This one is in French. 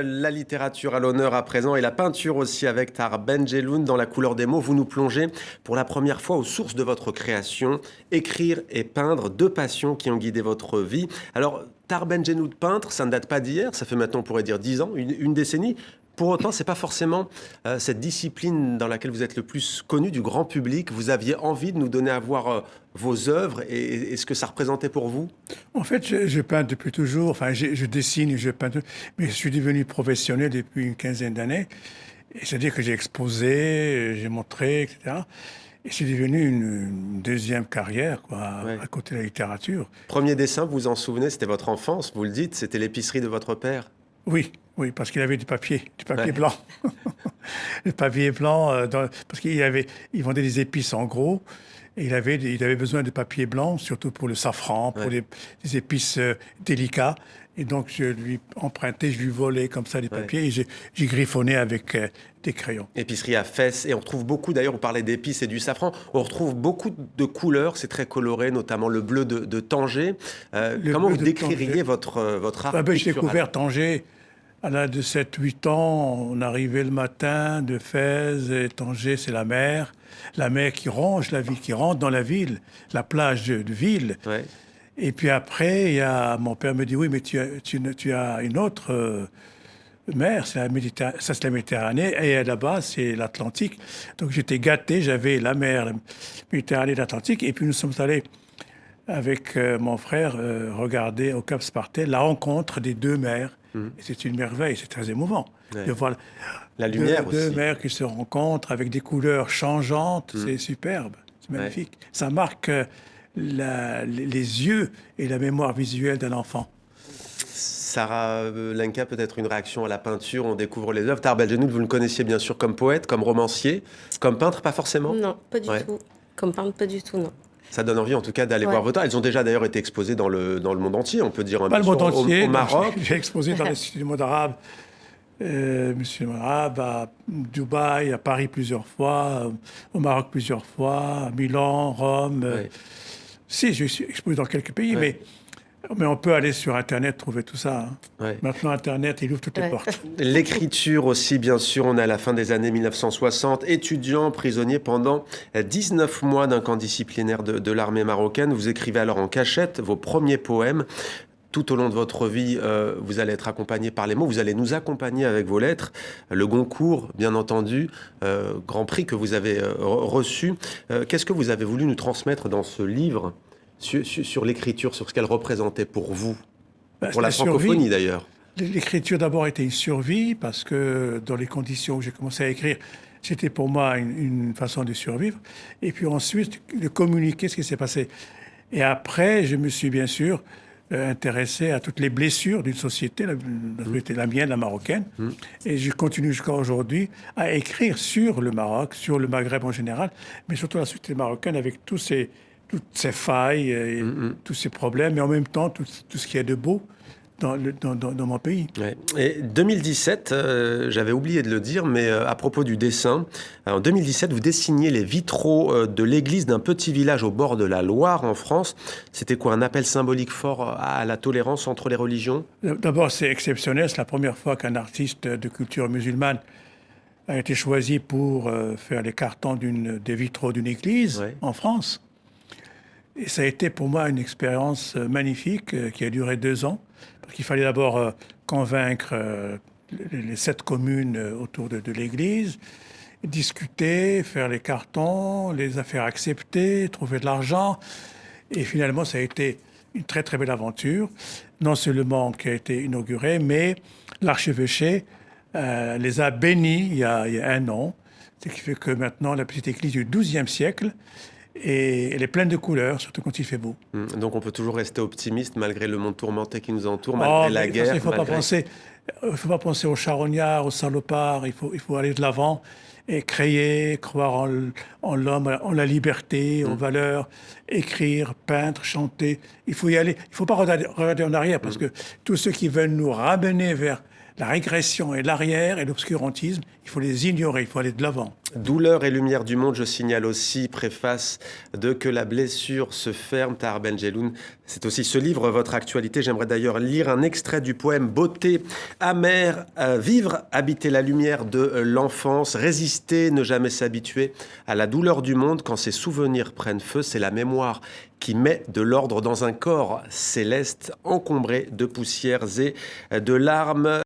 La littérature à l'honneur à présent et la peinture aussi avec Tar Benjeloun dans La couleur des mots. Vous nous plongez pour la première fois aux sources de votre création. Écrire et peindre, deux passions qui ont guidé votre vie. Alors, Tar Benjeloun peintre, ça ne date pas d'hier, ça fait maintenant on pourrait dire 10 ans, une décennie. Pour autant, ce n'est pas forcément cette discipline dans laquelle vous êtes le plus connu du grand public. Vous aviez envie de nous donner à voir vos œuvres et ce que ça représentait pour vous? En fait, je peins depuis toujours. Enfin, je dessine et je peins, mais je suis devenu professionnel depuis une quinzaine d'années. C'est-à-dire que j'ai exposé, j'ai montré, etc. Et c'est devenu une deuxième carrière, quoi, Ouais. à côté de la littérature. Premier dessin, vous vous en souvenez, c'était votre enfance, vous le dites, c'était l'épicerie de votre père. Oui, oui, parce qu'il avait du papier Ouais. blanc. Le papier blanc, parce il vendait des épices en gros, et il avait besoin de papier blanc, surtout pour le safran, pour Ouais. les épices délicats. Et donc, je lui empruntais, je lui volais comme ça des Ouais. papiers, et j'ai griffonnais avec des crayons. Épicerie à Fès, et on retrouve beaucoup, d'ailleurs, on parlait d'épices et du safran, on retrouve beaucoup de couleurs, c'est très coloré, notamment le bleu de Tanger. Le Comment bleu vous de décririez Tanger. votre art J'ai pictural? découvert Tanger à l'âge de 7, 8 ans. On arrivait le matin de Fès, et Tanger, c'est la mer qui ronge la ville, qui rentre dans la ville, la plage de ville. Ouais. Et puis après, mon père me dit, oui, mais tu as une autre mer, ça c'est la Méditerranée, et là-bas, c'est l'Atlantique. Donc j'étais gâté, j'avais la mer, la Méditerranée, l'Atlantique, et puis nous sommes allés avec mon frère regarder au Cap Spartel la rencontre des deux mers. Mhm. Et c'est une merveille, c'est très émouvant Ouais. de voir La lumière deux aussi. mers qui se rencontrent avec des couleurs changeantes. Mhm. C'est superbe, c'est Ouais. magnifique. Ça marque les yeux et la mémoire visuelle d'un enfant. Sarah Lenka, peut-être une réaction à la peinture, on découvre les œuvres. Tar Benjeloun, vous le connaissiez bien sûr comme poète, comme romancier, comme peintre, pas forcément? Non, pas du Ouais. tout. Comme peintre, pas du tout, non. Ça donne envie en tout cas d'aller Ouais. voir vos œuvres. Elles ont déjà d'ailleurs été exposées dans le monde entier, on peut dire, Pas bien le monde sûr, entier. au Maroc. J'ai exposé dans l'Institut du monde arabe, Monsieur le monde arabe, à Dubaï, à Paris plusieurs fois, au Maroc plusieurs fois, à Milan, Rome. Ouais. Si, je suis exposé dans quelques pays, Ouais. mais on peut aller sur Internet trouver tout ça, hein. Ouais. Maintenant, Internet, il ouvre toutes les Ouais. portes. L'écriture aussi, bien sûr, on est à la fin des années 1960, étudiant, prisonnier pendant 19 mois d'un camp disciplinaire de l'armée marocaine. Vous écrivez alors en cachette vos premiers poèmes. Tout au long de votre vie, vous allez être accompagné par les mots, vous allez nous accompagner avec vos lettres. Le Goncourt, bien entendu, grand prix que vous avez reçu. Qu'est-ce que vous avez voulu nous transmettre dans ce livre sur l'écriture, sur ce qu'elle représentait pour vous, pour la francophonie d'ailleurs? L'écriture d'abord était une survie parce que dans les conditions où j'ai commencé à écrire, c'était pour moi une façon de survivre. Et puis ensuite, de communiquer ce qui s'est passé. Et après, je me suis bien sûr intéressé à toutes les blessures d'une société, la mienne, la marocaine. Et je continue jusqu'à aujourd'hui à écrire sur le Maroc, sur le Maghreb en général, mais surtout la société marocaine avec toutes ces failles, et tous ces problèmes, et en même temps tout ce qu'il y a de beau dans mon pays. Ouais. Et 2017, j'avais oublié de le dire, mais à propos du dessin, en 2017, vous dessiniez les vitraux de l'église d'un petit village au bord de la Loire en France. C'était quoi, un appel symbolique fort à la tolérance entre les religions? D'abord, c'est exceptionnel, c'est la première fois qu'un artiste de culture musulmane a été choisi pour faire les cartons des vitraux d'une église Ouais. en France. Et ça a été pour moi une expérience magnifique qui a duré 2 ans. Parce qu'il fallait d'abord convaincre les 7 communes autour de l'église, discuter, faire les cartons, les faire accepter, trouver de l'argent. Et finalement, ça a été une très très belle aventure. Non seulement qui a été inaugurée, mais l'archevêché les a bénis il y a 1 an. Ce qui fait que maintenant, la petite église du XIIe siècle, et elle est pleine de couleurs, surtout quand il fait beau. Donc on peut toujours rester optimiste malgré le monde tourmenté qui nous entoure, Oh, malgré la mais guerre. il ne faut malgré- faut pas penser aux charognards, aux salopards. Il faut aller de l'avant et créer, croire en l'homme, en la liberté, aux valeurs, écrire, peindre, chanter. Il faut y aller. Il ne faut pas regarder en arrière parce que tous ceux qui veulent nous ramener vers la régression et l'arrière et l'obscurantisme, il faut les ignorer, il faut aller de l'avant. Douleur et lumière du monde, je signale aussi, préface de Que la blessure se ferme, Tahar Ben-Jelloun. C'est aussi ce livre, votre actualité. J'aimerais d'ailleurs lire un extrait du poème Beauté amère, vivre, habiter la lumière de l'enfance, résister, ne jamais s'habituer à la douleur du monde quand ses souvenirs prennent feu. C'est la mémoire qui met de l'ordre dans un corps céleste encombré de poussières et de larmes.